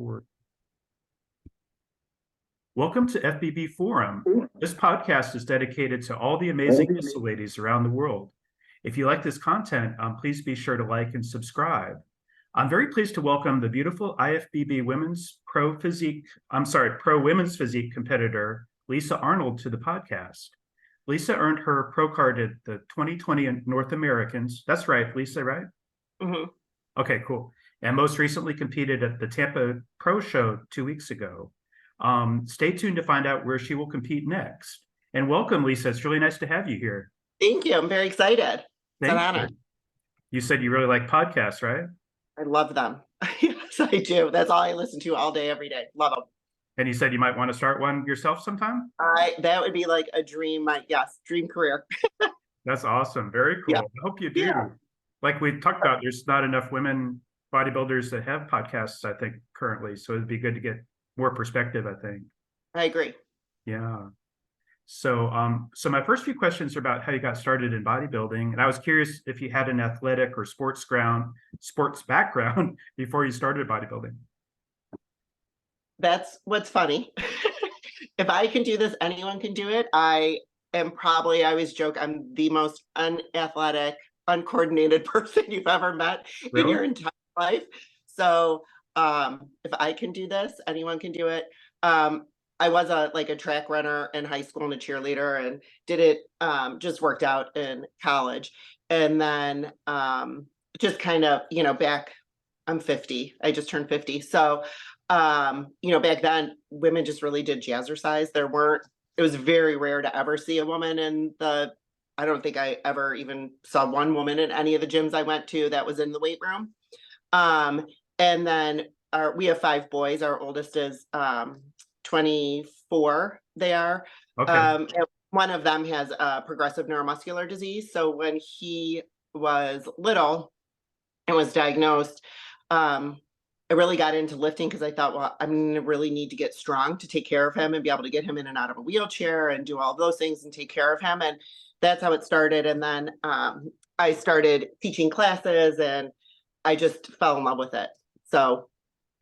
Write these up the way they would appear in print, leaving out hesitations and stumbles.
record. Welcome to FBB Forum. This podcast is dedicated to all the amazing muscle ladies around the world. If you like this content, please be sure to like and subscribe. I'm very pleased to welcome the beautiful IFBB Pro Women's Physique competitor, Lisa Arnold, to the podcast. Lisa earned her pro card at the 2020 North Americans. That's right, Lisa, right? Mm-hmm. Okay, cool. And most recently competed at the Tampa Pro show 2 weeks ago. Stay tuned to find out where she will compete next. And welcome, Lisa. It's really nice to have you here. Thank you. I'm very excited. It's an honor. You said you really like podcasts, right? I love them. Yes, I do. That's all I listen to all day, every day. Love them. And you said you might want to start one yourself sometime? That would be like a dream, dream career. That's awesome. Very cool. Yeah. I hope you do. Yeah. Like we talked about, there's not enough women bodybuilders that have podcasts, I think, currently. So it'd be good to get more perspective, I think. I agree. Yeah. So my first few questions are about how you got started in bodybuilding. And I was curious if you had an athletic or sports background before you started bodybuilding. That's what's funny. If I can do this, anyone can do it. I always joke, I'm the most unathletic, uncoordinated person you've ever met in your entire life. So if I can do this, anyone can do it. I was a track runner in high school and a cheerleader, and did it, just worked out in college. And then just kind of, back, I'm 50, I just turned 50. So, back then women just really did jazzercise. It was very rare to ever see a woman I don't think I ever even saw one woman in any of the gyms I went to that was in the weight room. And then we have 5 boys. Our oldest is 24. They are. Okay. And one of them has progressive neuromuscular disease. So when he was little and was diagnosed, I really got into lifting because I thought, well, I'm going to really need to get strong to take care of him and be able to get him in and out of a wheelchair and do all those things and take care of him. And that's how it started. And then I started teaching classes and I just fell in love with it. So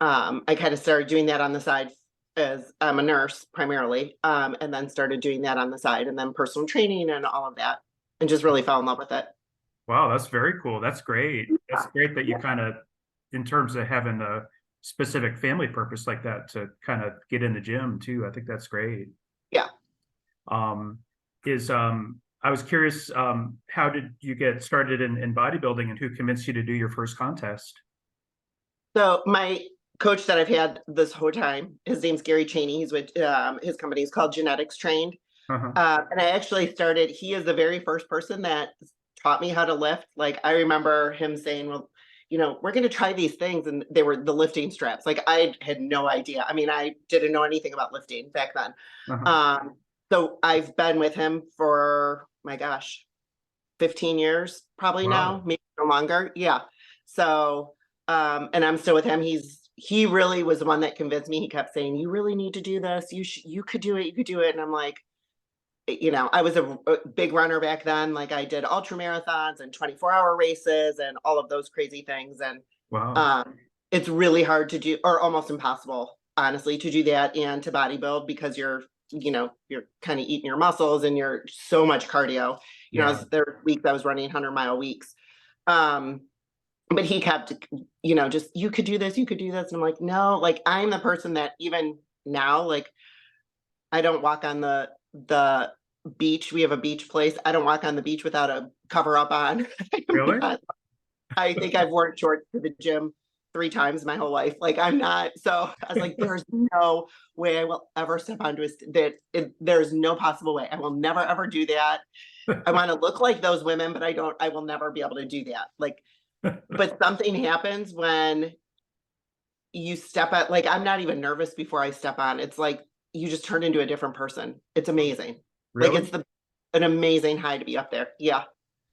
I kind of started doing that on the side, as I'm a nurse primarily, and then started doing that on the side, and then personal training and all of that, and just really fell in love with it. Wow, that's very cool. That's great. That's great that you kind of, in terms of having a specific family purpose like that, to kind of get in the gym too. I think that's great. Yeah. I was curious, how did you get started in bodybuilding, and who convinced you to do your first contest? So my coach that I've had this whole time, his name's Gary Chaney. He's with his company is called Genetics Trained. Uh-huh. And I actually he is the very first person that taught me how to lift. Like, I remember him saying, well, we're going to try these things. And they were the lifting straps. Like, I had no idea. I mean, I didn't know anything about lifting back then. Uh-huh. So I've been with him for, my gosh, 15 years, probably. Wow. Now, maybe no longer. Yeah. So, and I'm still with him. He really was the one that convinced me. He kept saying, you really need to do this. You could do it. You could do it. And I'm like, I was a big runner back then. Like, I did ultra marathons and 24-hour races and all of those crazy things. And wow. It's really hard to do, or almost impossible, honestly, to do that and to bodybuild, because you're kind of eating your muscles and you're so much cardio. There were weeks I was running 100-mile weeks. But he kept, just, you could do this, you could do this. And I'm like, no, like, I'm the person that even now, like, I don't walk on the beach. We have a beach place. I don't walk on the beach without a cover up on. Really? I think I've worn shorts to the gym 3 times my whole life. Like, I'm not. So I was like, there's no way I will ever step onto there's no possible way. I will never, ever do that. I want to look like those women, but I will never be able to do that. Like, but something happens when you step out. Like, I'm not even nervous before I step on. It's like you just turn into a different person. It's amazing. Really? Like, it's an amazing high to be up there. Yeah.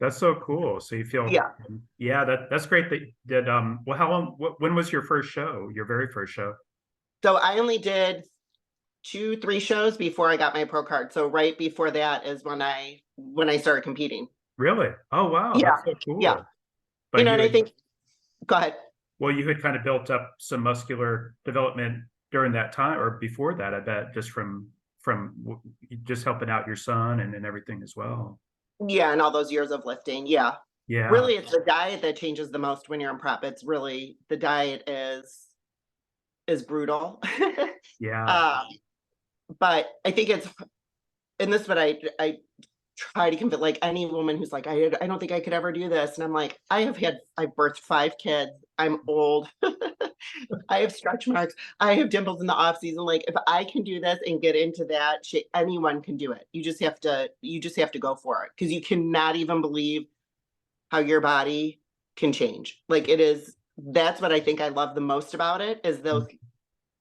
That's so cool. So you feel, that's great that did. Well, how long, when was your first show, your very first show? So I only did 2-3 shows before I got my pro card. So right before that is when I started competing. Really? Oh, wow. Yeah. That's so cool. Yeah. But and I think, go ahead. Well, you had kind of built up some muscular development during that time or before that, I bet, just from just helping out your son and everything as well. Yeah, and all those years of lifting. Yeah. Yeah. Really, it's the diet that changes the most when you're in prep. It's really the diet is brutal. Yeah. um, but I think it's, and this is what I try to convince like any woman who's like, I don't think I could ever do this. And I'm like, I've birthed 5 kids. I'm old. I have stretch marks. I have dimples in the off season. Like if I can do this and get into that shit, anyone can do it. You just have to go for it. Cause you cannot even believe how your body can change. Like that's what I think I love the most about it is those,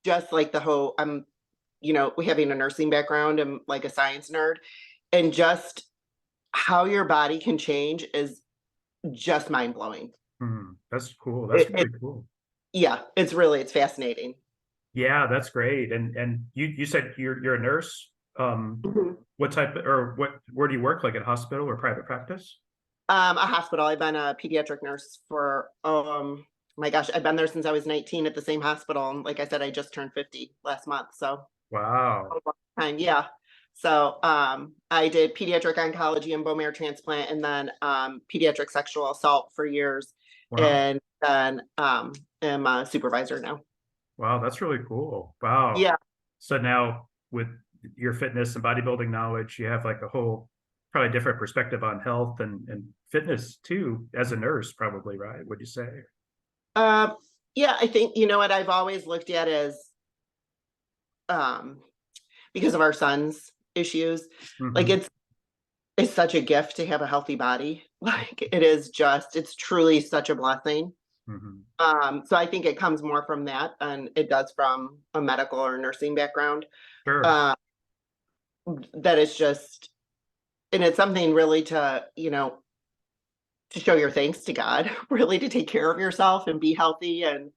just like the whole, we having a nursing background, I'm like a science nerd, and just how your body can change is just mind blowing. That's cool. That's really cool. Yeah, it's fascinating. Yeah, that's great. And you said you're a nurse. What type or where do you work? Like at a hospital or private practice? A hospital. I've been a pediatric nurse for my gosh, I've been there since I was 19 at the same hospital. And like I said, I just turned 50 last month. So Wow. a long time, yeah. So I did pediatric oncology and bone marrow transplant, and then pediatric sexual assault for years, Wow. and then am a supervisor now. Wow, that's really cool. Wow. Yeah. So now with your fitness and bodybuilding knowledge, you have like a whole probably different perspective on health and fitness too, as a nurse, probably, right? Would you say? Yeah, I think what I've always looked at is because of our son's issues, like it's such a gift to have a healthy body. Like it's truly such a blessing. So I think it comes more from that than it does from a medical or nursing background. Sure. That is just, and it's something really to show your thanks to God, really to take care of yourself and be healthy and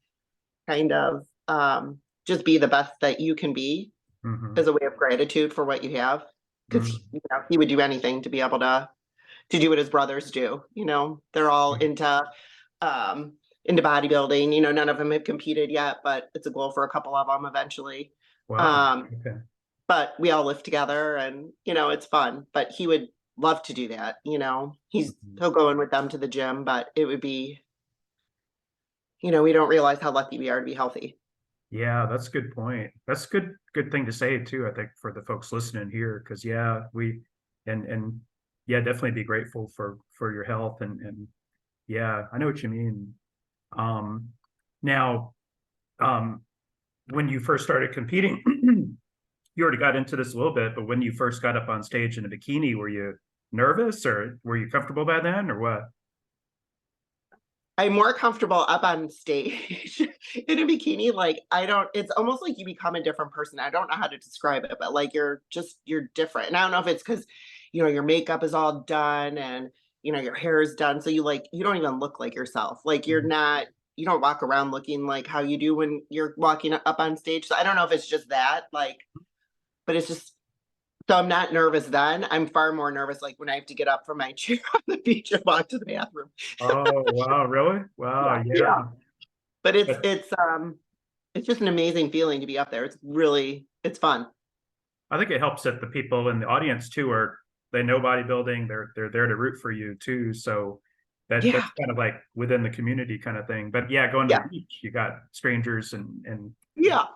kind of just be the best that you can be as a way of gratitude for what you have. Because he would do anything to be able to do what his brothers do. They're all into bodybuilding. None of them have competed yet, but it's a goal for a couple of them eventually. Wow. Okay. But we all live together, and it's fun. But he would love to do that. He'll go in with them to the gym, but it would be, we don't realize how lucky we are to be healthy. Yeah, that's a good point. That's good thing to say too, I think, for the folks listening here, because yeah, and yeah, definitely be grateful for your health and yeah, I know what you mean. Now, when you first started competing, you already got into this a little bit, but when you first got up on stage in a bikini, were you nervous or were you comfortable by then or what? I'm more comfortable up on stage in a bikini. Like it's almost like you become a different person. I don't know how to describe it, but like you're different. And I don't know if it's because, your makeup is all done and, your hair is done. So you don't even look like yourself. Like you don't walk around looking like how you do when you're walking up on stage. So I don't know if it's just that, but it's just, so I'm not nervous then. I'm far more nervous like when I have to get up from my chair on the beach and walk to the bathroom. Oh, wow, really? Wow, yeah. But it's just an amazing feeling to be up there. It's fun. I think it helps that the people in the audience too they know bodybuilding, they're there to root for you too. So that's kind of like within the community kind of thing. But yeah, going to the beach, you got strangers and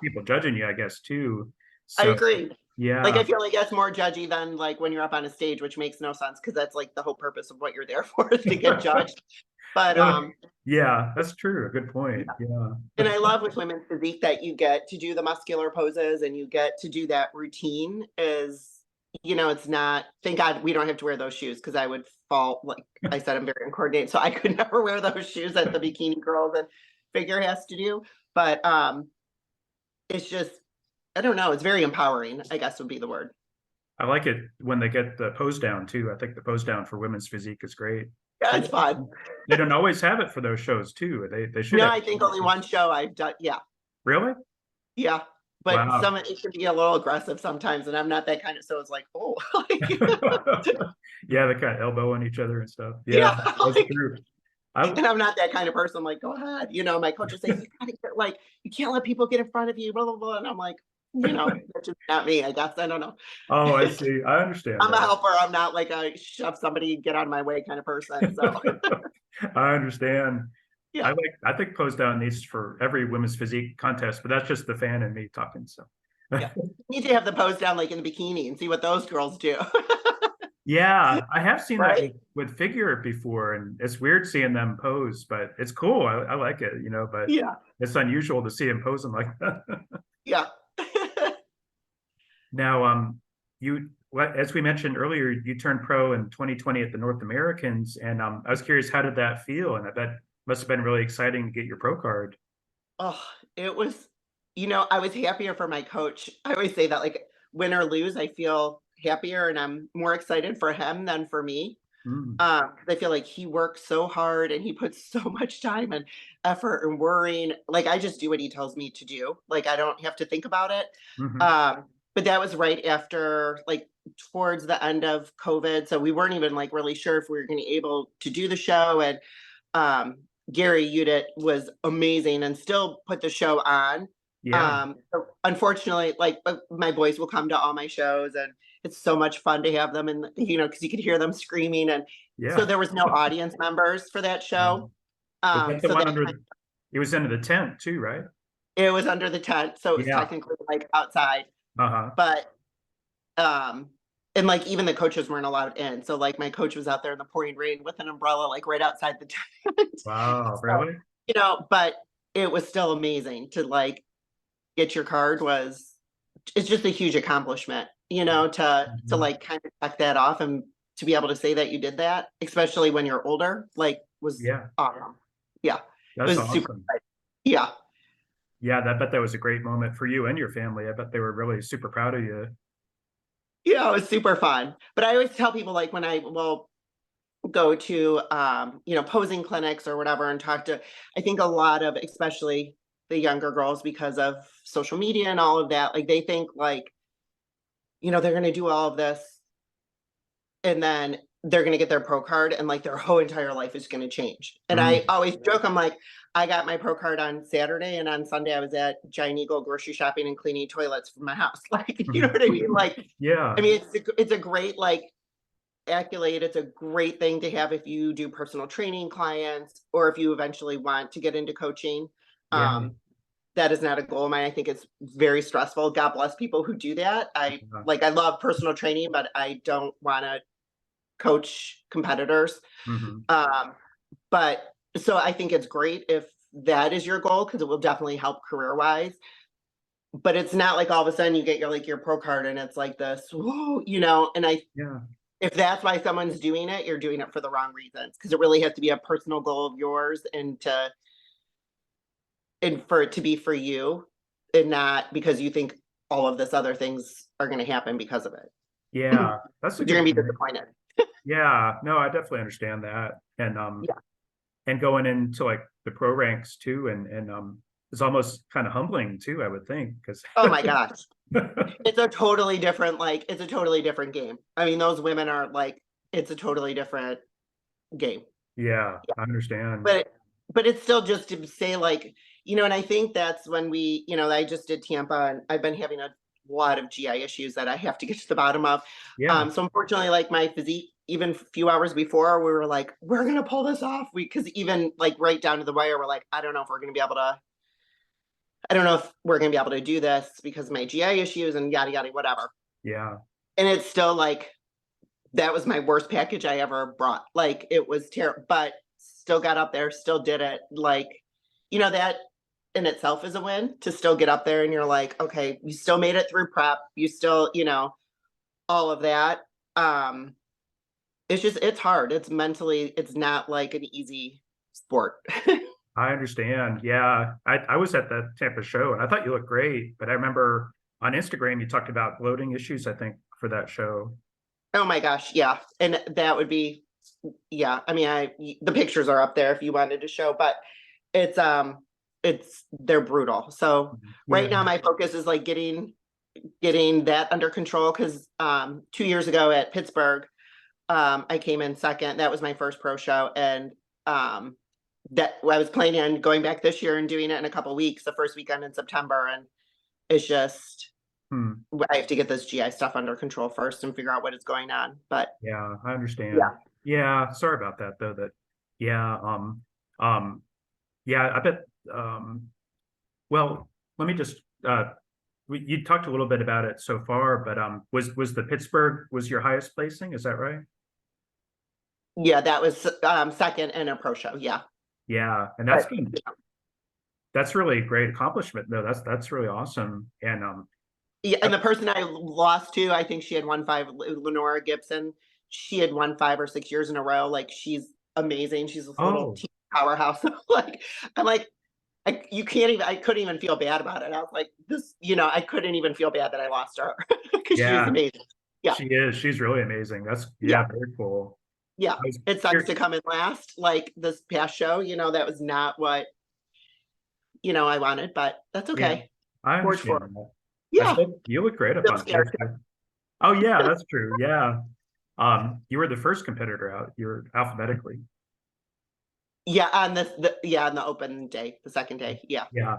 people judging you, I guess, too. So, I agree. Yeah. Like I feel like that's more judgy than like when you're up on a stage, which makes no sense because that's like the whole purpose of what you're there for is to get judged. But yeah, that's true. Good point. Yeah. And I love with women's physique that you get to do the muscular poses and you get to do that routine it's not, thank God we don't have to wear those shoes because I would fall, like I said, I'm very uncoordinated. So I could never wear those shoes that the bikini girls and figure has to do. But it's just, I don't know. It's very empowering, I guess would be the word. I like it when they get the pose down too. I think the pose down for women's physique is great. Yeah, it's fun. They don't always have it for those shows too. They should. No, I think only one show I've done. Yeah. Really? Yeah. But it can be a little aggressive sometimes, and I'm not that kind of. So it's like, oh. Yeah, they kind of elbowing each other and stuff. Yeah, that's true. I And I'm not that kind of person. I'm like, go ahead. You know, my coach will say, you gotta get like, you can't let people get in front of you, blah, blah, blah. And I'm like, you know, that's just not me, I guess. I don't know. oh, I see. I understand I'm a that. helper. I'm not like a shove somebody, get out of my way kind of person. So I understand. yeah. I think pose down needs for every women's physique contest, but that's just the fan and me talking. So Yeah. You need to have the pose down like in the bikini and see what those girls do. yeah, I have seen that Right? with figure before, and it's weird seeing them pose, but it's cool. I like it, but Yeah. it's unusual to see them posing like that. Yeah. Now, as we mentioned earlier, you turned pro in 2020 at the North Americans, and I was curious, how did that feel? And I bet must have been really exciting to get your pro card. Oh, it was, I was happier for my coach. I always say that, like, win or lose, I feel happier and I'm more excited for him than for me. Mm, 'Cause I feel like he works so hard and he puts so much time and effort and worrying. Like, I just do what he tells me to do. Like, I don't have to think about it. mhm. But that was right after, like, towards the end of COVID. So we weren't even like really sure if we were going to be able to do the show. And um, Gary Udit was amazing and still put the show on. Yeah, So unfortunately, like, my boys will come to all my shows and it's so much fun to have them and, because you could hear them screaming. And so yeah. there was no audience members for that show. Was that the So one that under? It was under the tent too, right? it was under the tent. So it was Yeah. technically like outside, Uh-huh. but um and like even the coaches weren't allowed in. So like my coach was out there in the pouring rain with an umbrella, like right outside the tent. Wow, So, really? but it was still amazing to like get your card. It's just a huge accomplishment, to Mhm. like kind of check that off and to be able to say that you did that, especially when you're older, like was Yeah, awesome. Yeah. It that's was super awesome. exciting. Yeah. Yeah, I bet that was a great moment for you and your family. I bet they were really super proud of you. Yeah, it was super fun. But I always tell people like when I will go to posing clinics or whatever and talk to, I think a lot of especially the younger girls, because of social media and all of that, like they think like, they're going to do all of this and then they're going to get their pro card and like their whole entire life is going to change. And I Mm. always joke, I'm like, I got my pro card on Saturday and on Sunday I was at Giant Eagle grocery shopping and cleaning toilets for my house. Like, you know what I mean? Like, I Yeah, mean, it's a great like accolade. It's a great thing to have if you do personal training clients or if you eventually want to get into coaching. yeah, That is not a goal of mine. I think it's very stressful. God bless people who do that. yeah. I love personal training, but I don't want to coach competitors. Mhm. Um, but so I think it's great if that is your goal because it will definitely help career wise. But it's not like all of a sudden you get your pro card and it's like this, whoa, and Yeah, if that's why someone's doing it, you're doing it for the wrong reasons because it really has to be a personal goal of yours and for it to be for you and not because you think all of this other things are going to happen because of it. yeah, that's a You're good going to be point. disappointed. Yeah, no, I definitely understand that. Yeah. And going into like the pro ranks too, and it's almost kind of humbling too, I would think, because Oh my gosh. It's a totally different game. I mean, those women are like, it's a totally different game. yeah, I understand. But it's still just to say like, and I think that's when I just did Tampa and I've been having a lot of GI issues that I have to get to the bottom of. Yeah, So unfortunately, like my physique, even a few hours before, we were like, we're gonna pull this off. Because even like right down to the wire, we're like, I don't know if we're gonna be able to do this because of my GI issues and yada yada whatever. yeah, And it's still like that was my worst package I ever brought. Like it was terrible, but still got up there, still did it. Like, that in itself is a win to still get up there and you're like, okay, you still made it through prep. You still, all of that. Um, it's hard. It's not like an easy sport. I understand. Yeah, I was at that Tampa show and I thought you looked great, but I remember on Instagram you talked about bloating issues, I think, for that show. Oh my gosh. Yeah. And that would be, yeah. I mean, the pictures are up there if you wanted to show, but it's, they're brutal. So right Yeah. now my focus is like getting that under control. Cause, 2 years ago at Pittsburgh, I came in second. That was my first pro show. And, that I was planning on going back this year and doing it in a couple weeks, the first weekend in September. And it's just, I have to get this GI stuff under control first and figure out what is going on. But Yeah, I understand. yeah, Yeah, sorry about that though. Yeah, yeah, I bet. Well, let me just. You talked a little bit about it so far, but was the Pittsburgh was your highest placing? Is that right? yeah, that was second in a pro show. Yeah, Yeah, and but that's really a great accomplishment. No, that's really awesome. And yeah, and the person I lost to, I think she had won 5. Lenora Gibson. She had won 5 or 6 years in a row. Like she's amazing. She's this little oh powerhouse. Like I'm like, you can't even. I couldn't even feel bad about it. I was like, this, I couldn't even feel bad that I lost her because she was yeah, amazing. Yeah, she is. She's really amazing. That's yeah, very cool. yeah. I was It sucks curious. to come in last, like this past show. That was not what I wanted, but that's Yeah, okay. I Forge understand forward. that. I Yeah, said you look great up build on stage. character. Oh yeah, that's true. Yeah. You were the first competitor out. You were alphabetically. Yeah, on on the open day, the second day. Yeah, Yeah.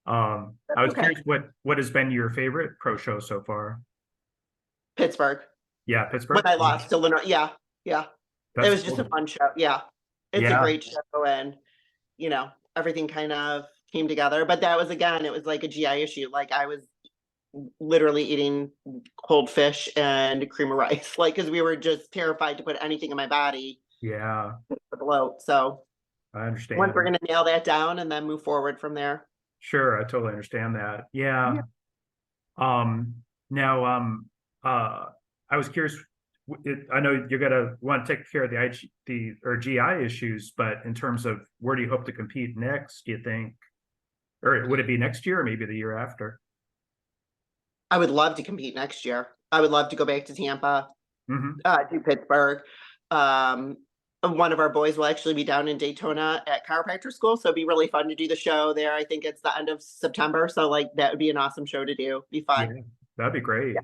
I that's was okay. curious what has been your favorite pro show so far? Pittsburgh. Yeah, When Pittsburgh. I lost to Lenore. Yeah, yeah. It That's was just a cool. fun show. Yeah, it's a Yeah. great show, and everything kind of came together. But that was, again, it was like a GI issue. Like I was literally eating cold fish and cream of rice, like because we were just terrified to put anything in my body Yeah. with the bloat. So I once we're understand. gonna nail that down and then move forward from there. Sure, I totally understand that. Yeah. Yeah. Um, now, uh, I was curious. I know you're gonna want to take care of the or GI issues, but in terms of where do you hope to compete next? Do you think, or would it be next year or maybe the year after? I would love to compete next year. I would love to go back to Tampa, Hmm. to Pittsburgh. One of our boys will actually be down in Daytona at chiropractor school, so it'd be really fun to do the show there. I think it's the end of September, so like that would be an awesome show to do. Be fun. Yeah, that'd be great. Yeah.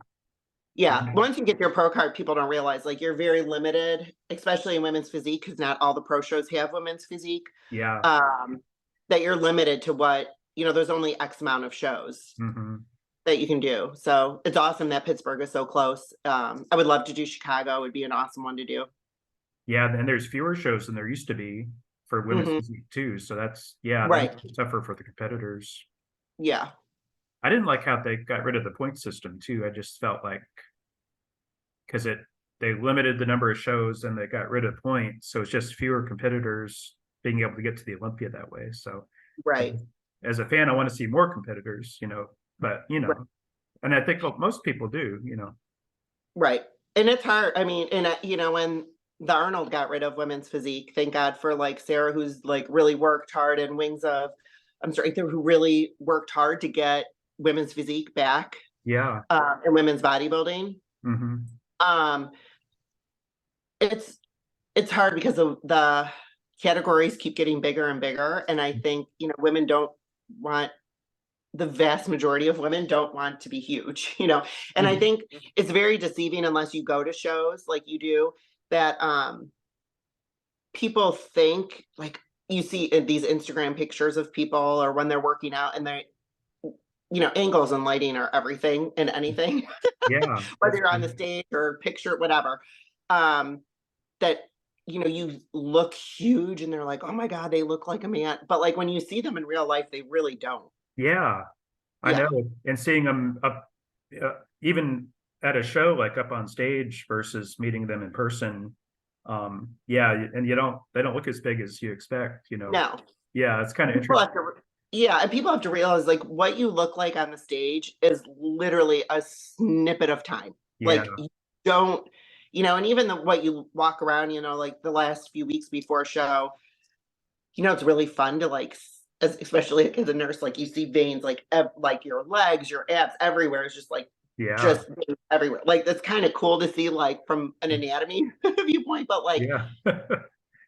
Yeah. Once you get your pro card, people don't realize like you're very limited, especially in women's physique, because not all the pro shows have women's physique. Yeah. Um, that you're limited to what, there's only X amount of shows Hmm. that you can do. So it's awesome that Pittsburgh is so close. I would love to do Chicago, it would be an awesome one to do. Yeah, and there's fewer shows than there used to be for women's Hmm. physique too. So that Right. makes it tougher for the competitors. Yeah. I didn't like how they got rid of the point system too. I just felt like because they limited the number of shows and they got rid of points, so it's just fewer competitors being able to get to the Olympia that way. So Right. as a fan, I want to see more competitors, but Right. and I think most people do. Right. And it's hard. I mean, and when the Arnold got rid of women's physique, thank God for like Sarah, who's like really worked hard, and I'm sorry, who really worked hard to get women's physique back, Yeah. and women's bodybuilding. Hmm. Um, it's hard because the categories keep getting bigger and bigger, and I think women don't want the vast majority of women don't want to be huge, and I think it's very deceiving unless you go to shows like you do, that people think like you see in these Instagram pictures of people or when they're working out, and they angles and lighting are everything and anything, Yeah, whether that's you're on the true. stage or picture, whatever, that you look huge and they're like, oh my God, they look like a man, but like when you see them in real life, they really don't. Yeah, I Yeah. know. And seeing them up, even at a show, like up on stage versus meeting them in person. Yeah, and they don't look as big as you expect. No. Yeah, it's kind of People interesting. have to, yeah, and people have to realize like what you look like on the stage is literally a snippet of time. Yeah, Like you don't, and even what you walk around, like the last few weeks before a show, it's really fun to like, especially like as a nurse, like you see veins like your legs, your abs, everywhere. It's just like yeah, just veins everywhere. Like that's kind of cool to see, like from an anatomy viewpoint, but like yeah.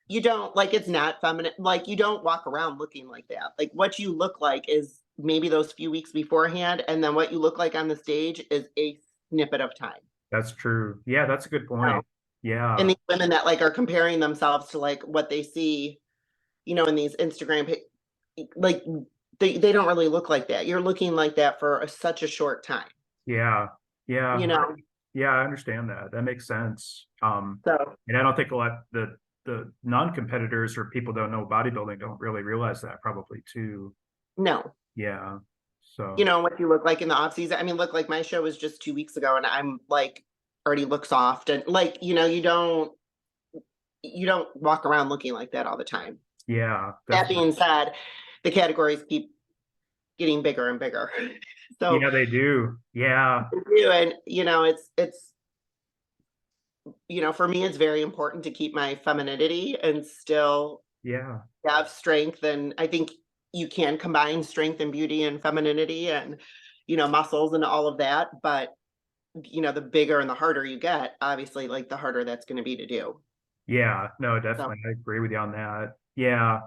you don't, like, it's not feminine. Like you don't walk around looking like that. Like what you look like is maybe those few weeks beforehand, and then what you look like on the stage is a snippet of time. That's true. Yeah, that's a good You know? point. And Yeah. these women that like are comparing themselves to like what they see, in these Instagram, like they don't really look like that. You're looking like that for such a short time. Yeah. Yeah. You know, Yeah, I understand that. That makes sense. so And I don't think a lot the non-competitors or people don't know bodybuilding don't really realize that probably too. no. Yeah. So What you look like in the off season. I mean, look, like my show was just 2 weeks ago and I'm like already look soft and like, you don't walk around looking like that all the time. yeah, That definitely. being said, the categories keep getting bigger and bigger. So Yeah, they do. Yeah. and it's for me it's very important to keep my femininity and still Yeah. have strength. And I think you can combine strength and beauty and femininity and muscles and all of that. But the bigger and the harder you get, obviously, like the harder that's going to be to do. Yeah. No, So definitely. I agree with you on that. Yeah.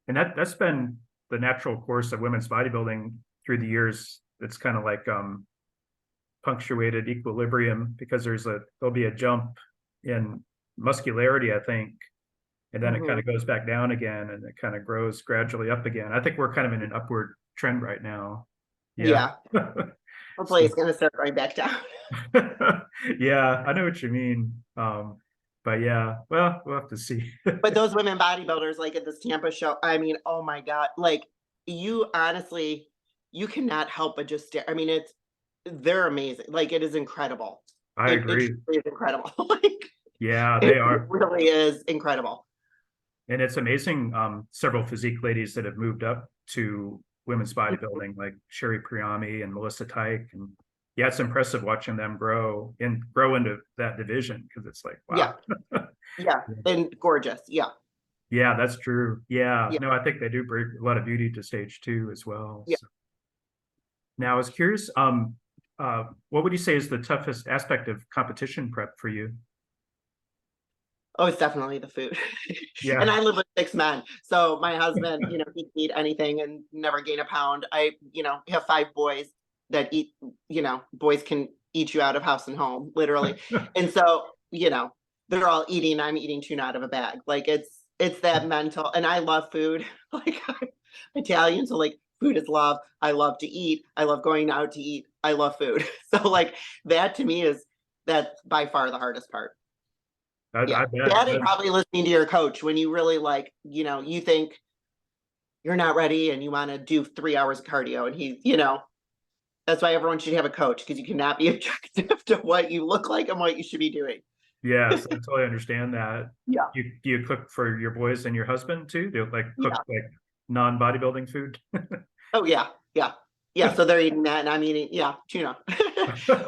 And that's been the natural course of women's bodybuilding through the years. It's kind of like punctuated equilibrium because there'll be a jump in muscularity, I think, and then it kind mhm. of goes back down again and it kind of grows gradually up again. I think we're kind of in an upward trend right now. Yeah. Yeah, hopefully So, it's going to start going back down. yeah, I know what you mean. But yeah, well, we'll have to see. But those women bodybuilders, like at this Tampa show, I mean, oh my God, like you honestly, you cannot help but just stare. I mean, they're amazing. Like it is incredible. I It agree. truly is incredible. Like Yeah, it they are. really is incredible. And it's amazing. Several physique ladies that have moved up to women's bodybuilding, like Sherry Priami and Melissa Tyke. And yeah, it's impressive watching them grow into that division because it's like, Yeah, wow. yeah, and gorgeous. Yeah, Yeah, that's true. Yeah. yeah, No, I think they do bring a lot of beauty to stage two as well. yeah. So now I was curious, what would you say is the toughest aspect of competition prep for you? Oh, it's definitely the food. And Yeah. I live with 6 men. So my husband, he can eat anything and never gain a pound. I, have 5 boys that eat, boys can eat you out of house and home, literally. And so, they're all eating, I'm eating tuna out of a bag. Like it's that mental, and I love food. Like I'm Italian, so like food is love. I love to eat. I love going out to eat. I love food. So like that to me that's by far the hardest part. I Yeah, bet. that and probably listening to your coach when you really like, you think you're not ready and you want to do 3 hours of cardio, and that's why everyone should have a coach, because you cannot be objective to what you look like and what you should be doing. Yes, I totally understand that. Yeah, Do you cook for your boys and your husband too? Do you like cook yeah. like non-bodybuilding food? Oh yeah, yeah, yeah. So they're eating that, and I'm eating tuna,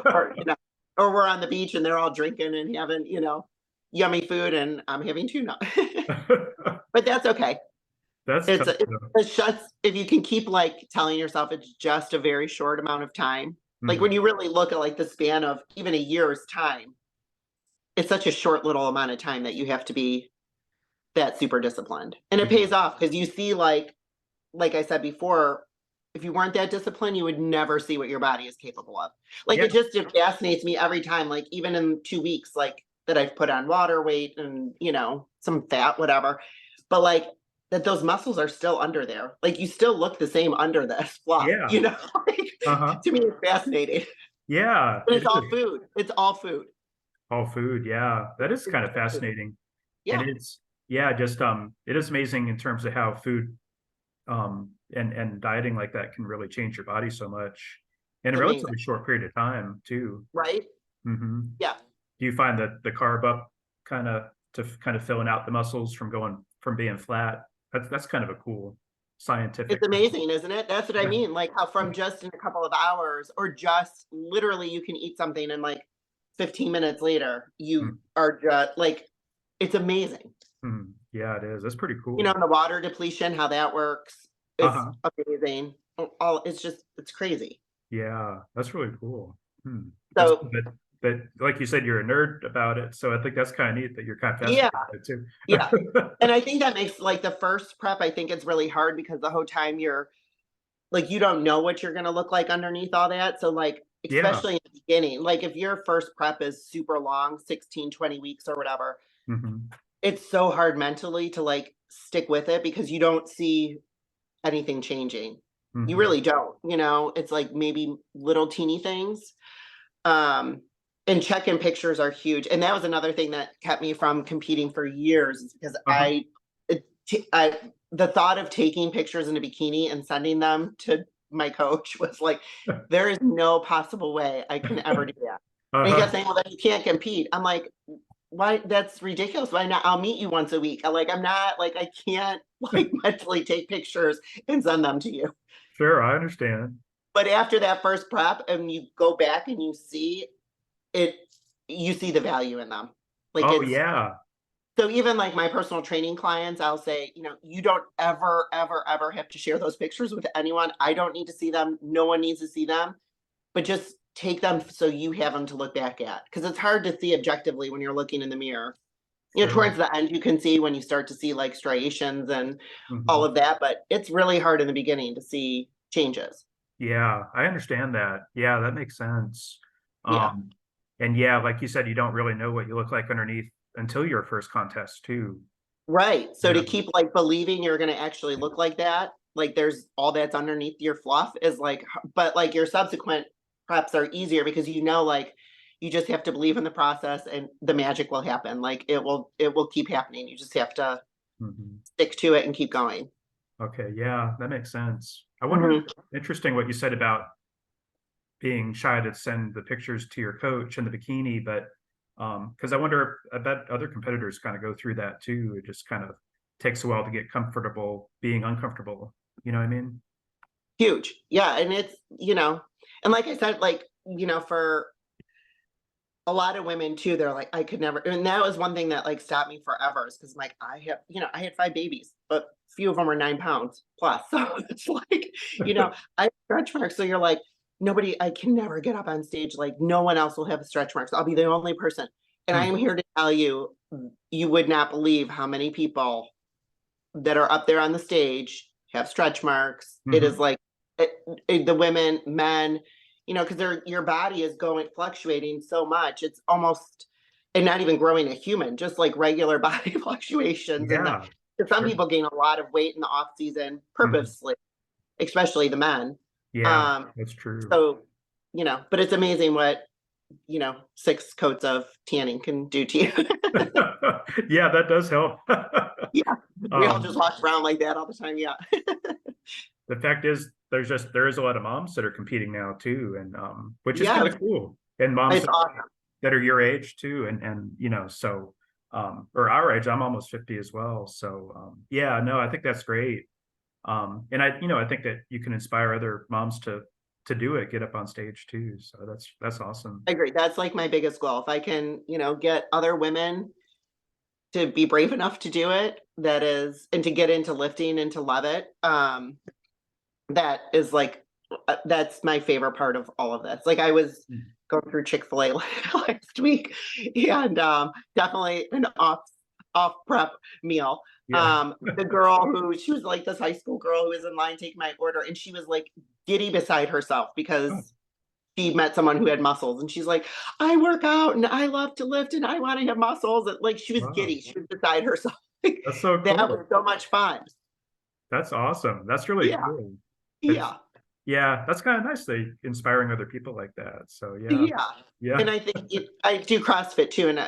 or or we're on the beach and they're all drinking and having yummy food, and I'm having tuna. But that's okay. That's It's tough a, though. it's just if you can keep like telling yourself it's just a very short amount of time. Like when Mhm. you really look at like the span of even a year's time, it's such a short little amount of time that you have to be that super disciplined. And it Yeah. pays off because you see like I said before, if you weren't that disciplined, you would never see what your body is capable of. Like Yeah. it fascinates me every time, like even in 2 weeks, like that I've put on water weight and some fat, whatever. But like that those muscles are still under there. Like you still look the same under this fluff, Yeah. like Uh-huh. to me it's fascinating. Yeah, But it it's all is. food. It's all food. All food. Yeah. That is It's kind of all food. fascinating. And Yeah, yeah, just it is amazing in terms of how food and dieting like that can really change your body so much in it's a amazing. relatively short period of time too. Right? Hmm. Yeah. Do you find that the carb up kind of filling out the muscles from going from being flat? That's kind of a cool scientific. It's amazing, isn't it? That's what I Yeah. mean. Like how from just in a couple of hours, or just literally you can eat something and like 15 minutes later, you are just like, it's amazing. Yeah, it is. That's pretty cool. And the water depletion, how that works is Uh-huh. amazing. It's crazy. Yeah, that's really cool. Hmm. It's So that like you said, you're a nerd about it. So I think that's kind of neat that you're kind of yeah, fascinated by it yeah. too. And I think that makes like the first prep, I think it's really hard because the whole time you're like you don't know what you're going to look like underneath all that. So like Yeah. especially in the beginning, like if your first prep is super long, 16, 20 weeks or whatever, Hmm. it's so hard mentally to like stick with it because you don't see anything changing. Mhm. You really don't, it's like maybe little teeny things. And check-in pictures are huge. And that was another thing that kept me from competing for years is because Uh-huh. the thought of taking pictures in a bikini and sending them to my coach was like, there is no possible way I can ever do that. And he Uh-huh. kept saying, well, then you can't compete. I'm like, why? That's ridiculous. Why not? I'll meet you once a week. I'm not like, I can't like mentally take pictures and send them to you. Sure, I understand. But after that first prep and you go back and you see it, you see the value in them. Like Oh, it's yeah. so even like my personal training clients, I'll say, you don't ever, ever, ever have to share those pictures with anyone. I don't need to see them. No one needs to see them, but just take them so you have them to look back at. Because it's hard to see objectively when you're looking in the mirror. Sure. Towards the end, you can see when you start to see like striations and all Mhm. of that, but it's really hard in the beginning to see changes. Yeah, I understand that. Yeah, that makes sense. Yeah. And yeah, like you said, you don't really know what you look like underneath until your first contest too. Right. So Yeah. to keep like believing you're going to actually look like that, like there's all that's underneath your fluff is like, but like your subsequent preps are easier because like you just have to believe in the process and the magic will happen. Like it will keep happening. You just have to Mhm. stick to it and keep going. Okay, yeah, that makes sense. I wonder, Mhm. interesting what you said about being shy to send the pictures to your coach in the bikini, but because I wonder, I bet other competitors kind of go through that too. It just kind of takes a while to get comfortable being uncomfortable. You know what I mean? Huge. Yeah. And it's, and like I said, like, for a lot of women too, they're like, I could never. And that was one thing that like stopped me forever is because like I had 5 babies, but few of them are 9 pounds plus. So it's like, I have stretch marks. So you're like, I can never get up on stage. Like no one else will have stretch marks. I'll be the only person. And I am here to tell you, you would not believe how many people that are up there on the stage have stretch marks. It Mhm. is like the women, men, because your body is going fluctuating so much. It's almost and not even growing a human, just like regular body fluctuations. And Yeah, some sure. people gain a lot of weight in the off season Mhm. purposely, especially the men. Yeah, Um, that's true. so but it's amazing what 6 coats of tanning can do to you. Yeah, that does help. Yeah, we all just Um, walk around like that all the time. Yeah. the fact is, there is a lot of moms that are competing now too, and which is kind Yeah, of cool. And moms it's awesome. that are your age too, and so or our age. I'm almost 50 as well. So yeah, no, I think that's great. And I think that you can inspire other moms to do it, get up on stage too. So that's awesome. I agree. That's like my biggest goal. If I can, get other women to be brave enough to do it, and to get into lifting and to love it. That is like, that's my favorite part of all of this. Like I was going through Chick-fil-A last week and definitely an off prep meal. Yeah. The girl she was like this high school girl who was in line taking my order and she was like giddy beside herself Oh, because she met someone who had muscles and she's like, I work out and I love to lift and I want to have muscles. And like she was wow. giddy. She was beside herself. Like, That's so that was cool. so much fun. That's awesome. That's really Yeah. cool. It's Yeah. yeah, that's kind of nice. They inspiring other people like that. So yeah, Yeah. yeah, And I think I do CrossFit too. And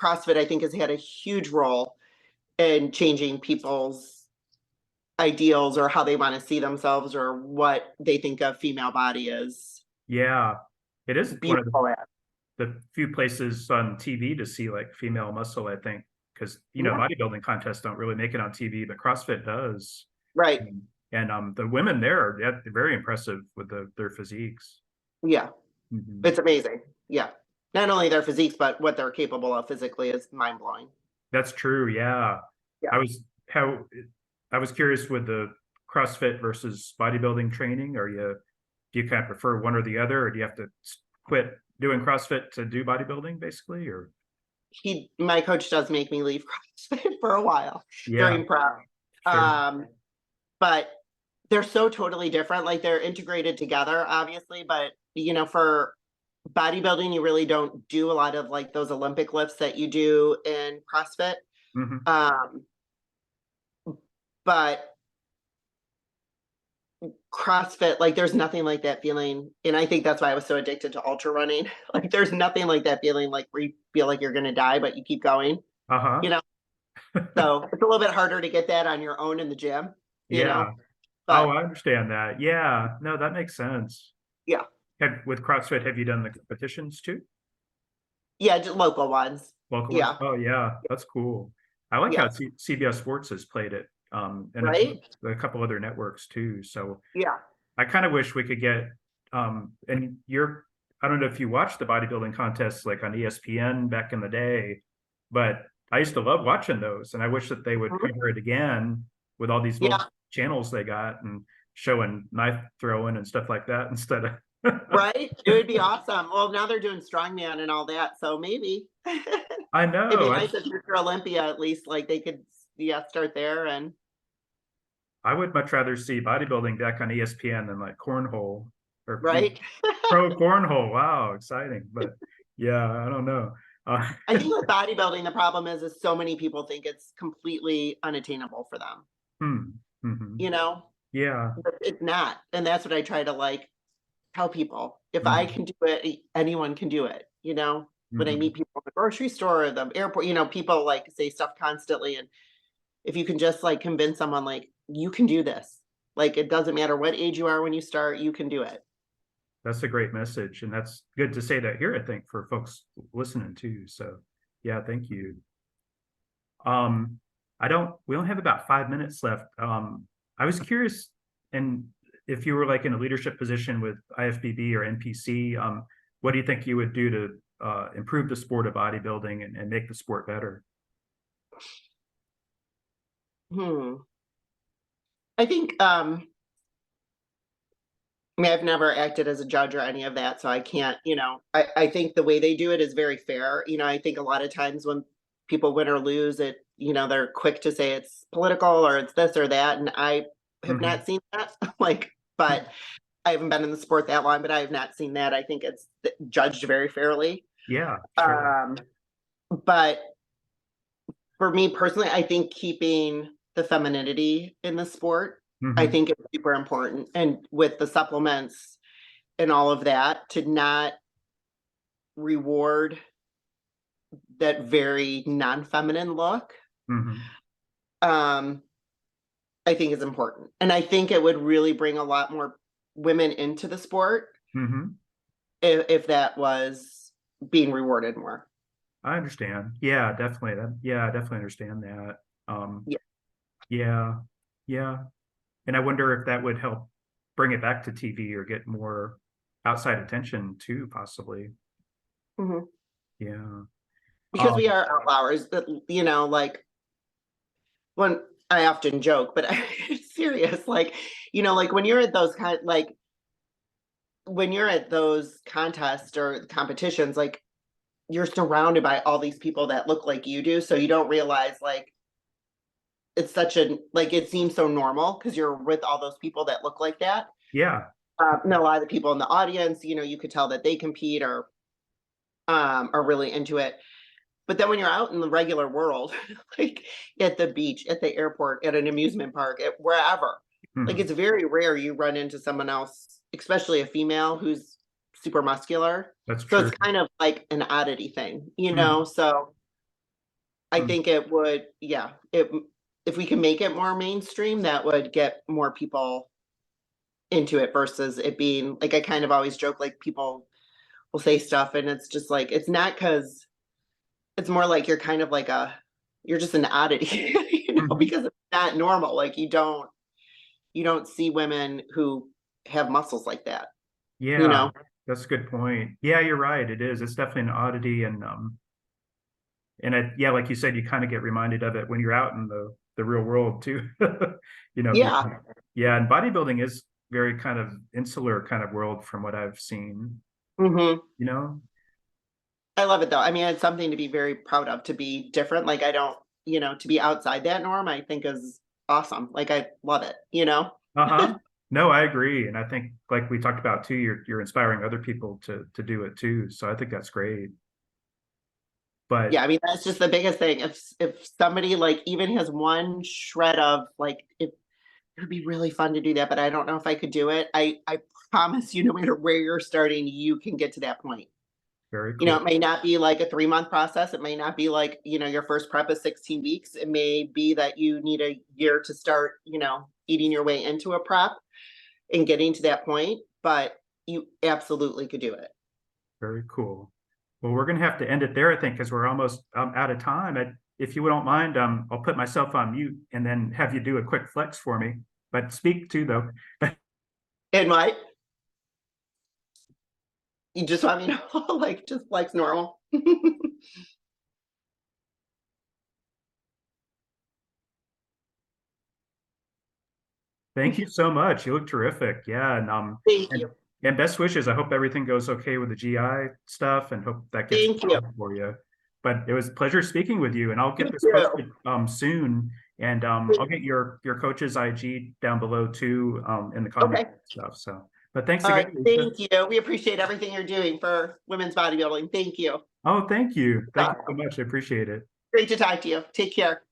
CrossFit, I think, has had a huge role in changing people's ideals or how they want to see themselves or what they think a female body is yeah. It is one of beautiful at. the few places on TV to see like female muscle, I think, because Yeah. bodybuilding contests don't really make it on TV, but CrossFit does. Right. And the women there are they're very impressive with their physiques. Yeah. Mhm. It's amazing. Yeah. Not only their physiques, but what they're capable of physically is mind blowing. That's true. Yeah. I Yeah. was how I was curious with the CrossFit versus bodybuilding training. Do you kind of prefer one or the other, or do you have to quit doing CrossFit to do bodybuilding basically? Or My coach does make me leave CrossFit for a while yeah, during prep. sure. But they're so totally different. Like they're integrated together, obviously, but for bodybuilding, you really don't do a lot of like those Olympic lifts that you do in CrossFit. Hmm. Um, but CrossFit, like there's nothing like that feeling. And I think that's why I was so addicted to ultra running. Like there's nothing like that feeling like where you feel like you're going to die, but you keep going, Uh-huh. you know? So it's a little bit harder to get that on your own in the gym, you know? Yeah. Oh, But I understand that. Yeah. No, that makes sense. yeah, With CrossFit, have you done the competitions too? yeah, just local ones. Local ones? Yeah, Oh, yeah. That's cool. I like how yeah, CBS Sports has played it, and right? a couple other networks too. So Yeah. I kind of wish we could get, and I don't know if you watched the bodybuilding contests like on ESPN back in the day, but I used to love watching those, and I wish that they would Mhm. cover it again with all these Yeah, multiple channels they got and showing knife throwing and stuff like that instead of. right? It would be awesome. Well, now they're doing strongman and all that, so maybe I it'd be know. nice if future Olympia at least like they could, yeah, start there and I would much rather see bodybuilding back on ESPN than like cornhole or right. pro cornhole. Wow, exciting. But yeah, I don't know. Uh, I think with bodybuilding, the problem is so many people think it's completely unattainable for them, hmm. you know, Yeah. but it's not. And that's what I try to like tell people. If I Hmm. can do it, anyone can do it, you know. When I Hmm. meet people at the grocery store or the airport, you know, people like say stuff constantly. And if you can just like convince someone, like, you can do this, like, it doesn't matter what age you are when you start, you can do it. That's a great message. And that's good to say that here, I think, for folks listening too. So yeah, thank you. Um, we only have about 5 minutes left. I was curious, and if you were like in a leadership position with IFBB or NPC, what do you think you would do to improve the sport of bodybuilding and make the sport better? Hmm. I think, I mean, I've never acted as a judge or any of that, so I can't, you know, I think the way they do it is very fair. You know, I think a lot of times when people win or lose it, you know, they're quick to say it's political or it's this or that. And I have Hmm. not seen that. Like, but I haven't been in the sport that long, but I have not seen that. I think it's judged very fairly. Yeah, sure. Um, but for me personally, I think keeping the femininity in the sport, I Hmm. think is super important. And with the supplements and all of that, to not reward that very non-feminine look, Hmm. um, I think is important. And I think it would really bring a lot more women into the sport Hmm. if that was being rewarded more. I understand. Yeah, definitely. Yeah, I definitely understand that. Yeah. Yeah, yeah. And I wonder if that would help bring it back to TV or get more outside attention too, possibly. Mhm. Yeah. Because we Um, are outliers that, you know, like when I often joke, but it's serious. Like, you know, like when you're at those kind like when you're at those contests or competitions, like you're surrounded by all these people that look like you do. So you don't realize like it's such a like it seems so normal because you're with all those people that look like that. yeah. And a lot of the people in the audience, you know, you could tell that they compete or are really into it. But then when you're out in the regular world, like at the beach, at the airport, at an amusement park, at wherever, like Mhm. it's very rare you run into someone else, especially a female who's super muscular. That's So it's true. kind of like an oddity thing, you know? Mhm. So I Mhm. think it would, yeah, it if we can make it more mainstream, that would get more people into it versus it being like I kind of always joke like people will say stuff and it's just like it's not because it's more like you're kind of like you're just an oddity, you know, Mhm. because it's not normal. Like you don't see women who have muscles like that, you Yeah, know? that's a good point. Yeah, you're right. It is. It's definitely an oddity, yeah, like you said, you kind of get reminded of it when you're out in the real world too. You know, Yeah. yeah, and bodybuilding is very kind of insular kind of world from what I've seen. Hmm. You know, I love it though. I mean, it's something to be very proud of to be different. Like I don't, you know, to be outside that norm, I think is awesome. Like I love it, you know? uh-huh. No, I agree, and I think like we talked about too, you're inspiring other people to do it too. So I think that's great. But yeah, I mean, that's just the biggest thing. If somebody like even has one shred of like, it would be really fun to do that, but I don't know if I could do it. I promise you, no matter where you're starting, you can get to that point. very You know, cool. it may not be like a 3-month process. It may not be like, you know, your first prep is 16 weeks. It may be that you need a year to start, you know, eating your way into a prep and getting to that point, but you absolutely could do it. Very cool. Well, we're going to have to end it there, I think, because we're almost out of time. If you don't mind, I'll put myself on mute and then have you do a quick flex for me. But speak too, though. And what? You just want me to like just flex normal? Thank you so much. You look terrific. Yeah, Thank you. and best wishes. I hope everything goes okay with the GI stuff, and hope that gets Thank you. better for you. But it was a pleasure speaking with you, and I'll get You this too. posted soon, and I'll get your coach's IG down below too in the comments Okay. and stuff. So, but thanks All right. again, Lisa. Thank you. We appreciate everything you're doing for women's bodybuilding. Thank you. Oh, thank you. Thank you so much. I appreciate it. Great to talk to you. Take care.